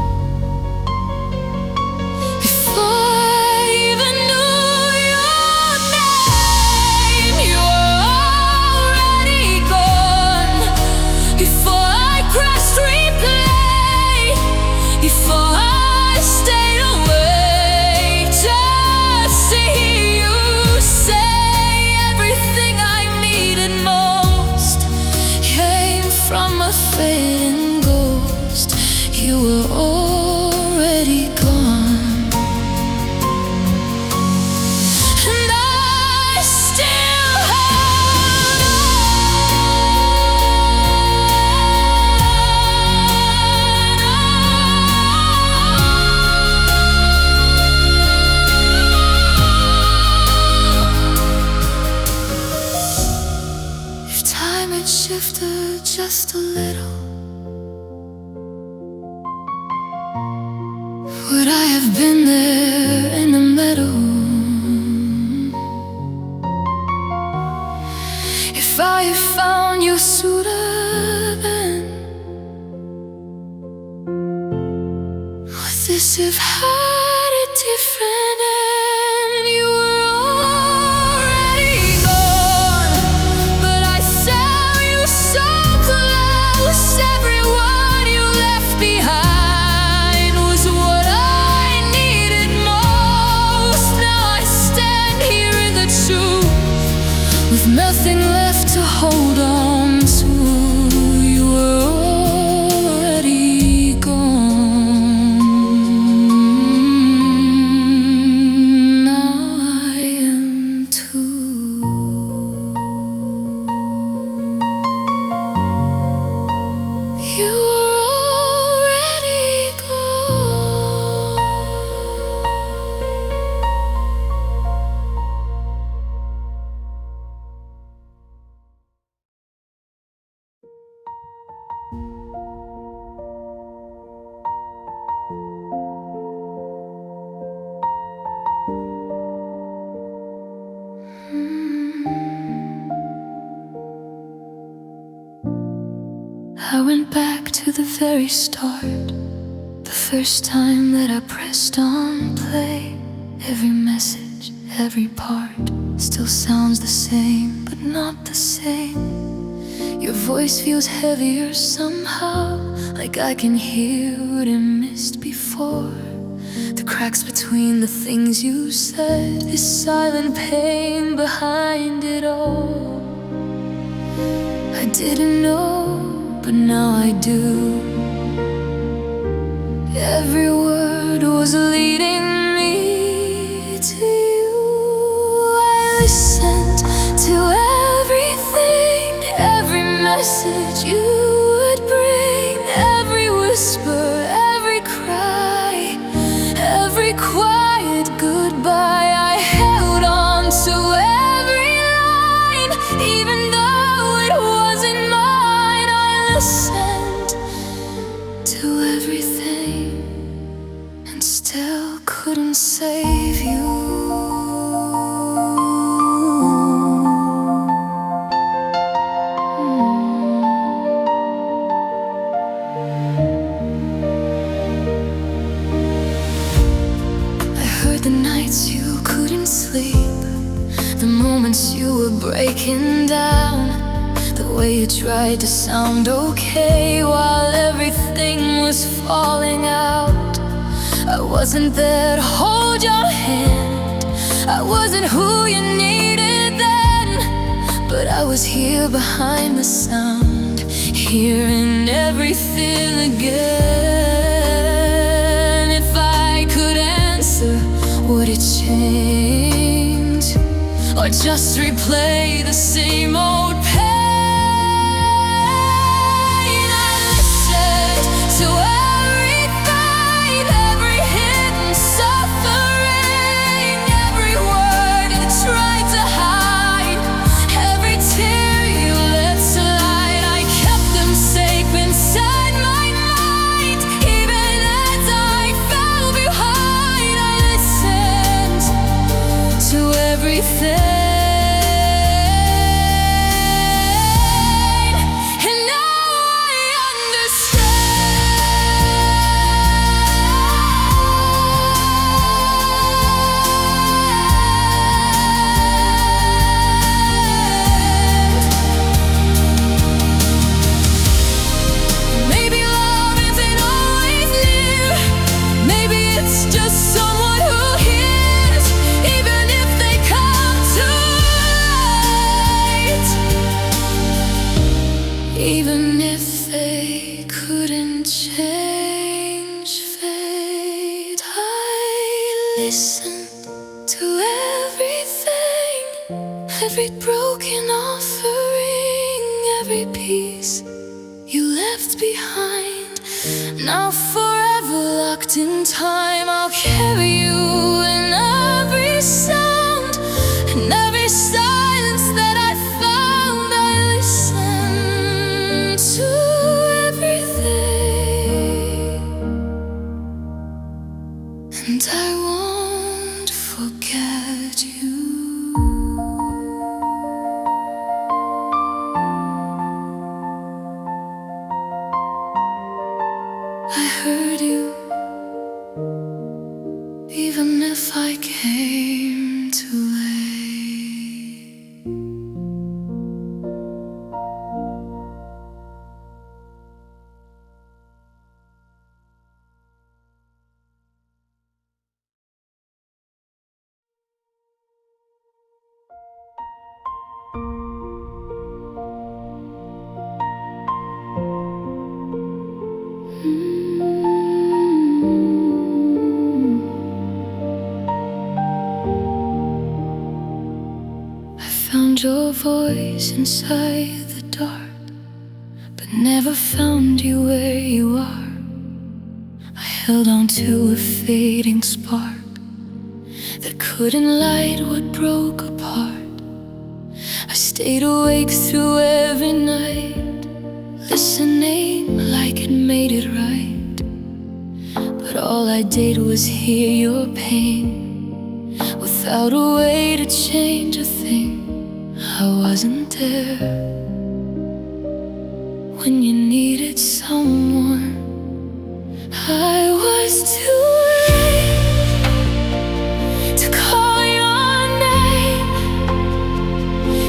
before I even knew your name. You were already gone before I pressed replay, before I stayed awake to see from a fading ghost. You were already gone, and I still held on. If time had shifted just a little, would I have been there in the middle? If I had found you sooner then, would this have had a different end? You were already gone, but I saw you so close. Everyone you left behind was what I needed most. Now I stand here in the truth, with nothing left to hold on to. You were already gone. Now I am too. You were already gone. I went back to the very start, the first time that I pressed on play. Every message, every part still sounds the same, but not the same. Your voice feels heavier somehow, like I can hear what I missed before. The cracks between the things you said, this silent pain behind it all. I didn't know, but now I do. Every word was leading me to you. I listened to everything, every message you would bring, every whisper, every cry, every quiet goodbye. I held on to every line, even though it wasn't mine. I listened to everything and still couldn't save you. I heard the nights you couldn't sleep, the moments you were breaking down, the way you tried to sound okay while everything was falling out. I wasn't there to hold your hand, I wasn't who you needed then, but I was here behind the sound, hearing everything again. If I could answer, would it change, or just replay the same old pain? I listened to everything, every hidden suffering, every word you tried to hide, every tear you let slide. I kept them safe inside my mind, even as I fell behind. I listened to everything. if they couldn't change fate. I listened to everything, every broken offering, every piece you left behind. Now forever locked in time, I'll carry you in every sound, in every silence that I found. I listen to everything, and I won't forget you. I heard you, even if I came too late. I found your voice inside the dark, but never found you where you are. I held on to a fading spark that couldn't light what broke apart. I stayed awake through every night, listening like it made it right. But all I did was hear your pain, without a way to change a thing. I wasn't there when you needed someone. I was too late to call your name,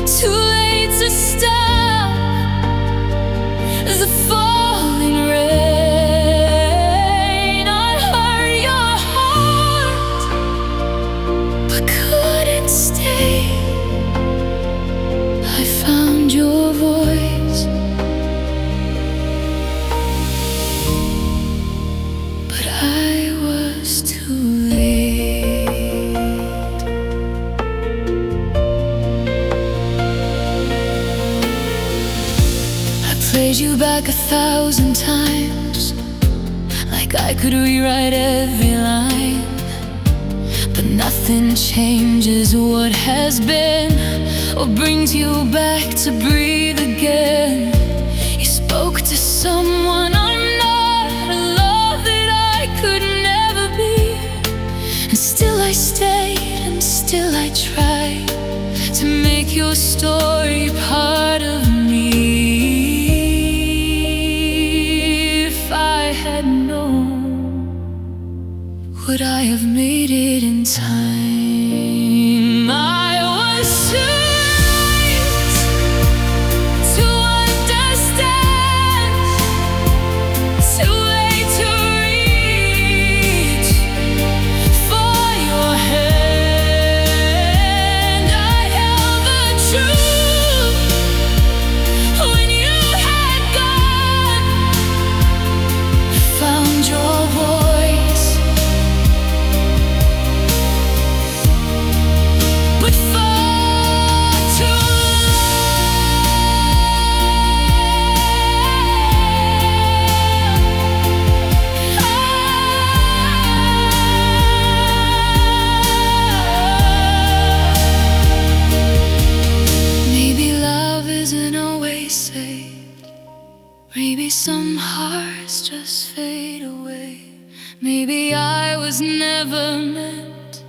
too late to stop the falling rain. I heard your heart, but couldn't stay. I found your voice, but I was too late. I played you back 1,000 times, like I could rewrite every line. But nothing changes what has been, or brings you back to breathe again. You spoke to someone I'm not, a love that I could never be. And still I stayed, and still I tried to make your story part of me. If I had known, would I have made it in time? I was too late to understand, too late to reach for your hand. I held the truth when you had gone. Found your voice, but far too late. Maybe love isn't always saved. Maybe some hearts just fade away. Maybe I was never meant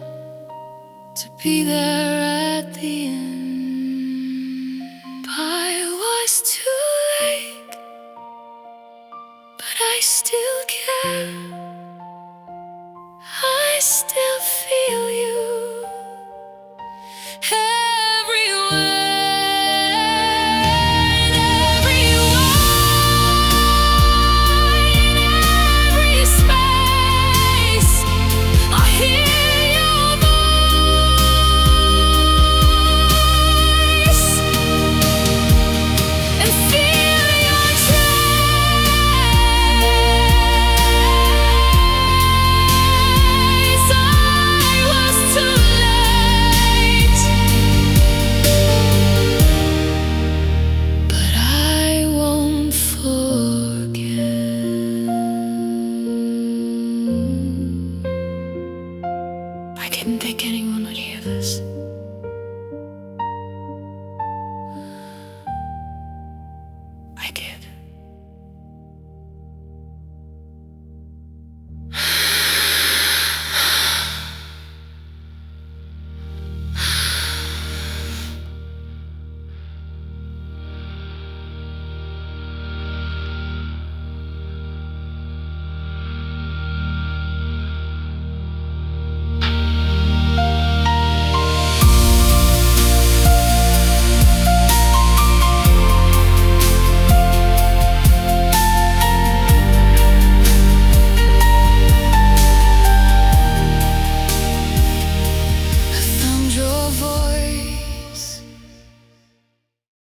to be there at the end. I was too late, but I still care. I still feel you.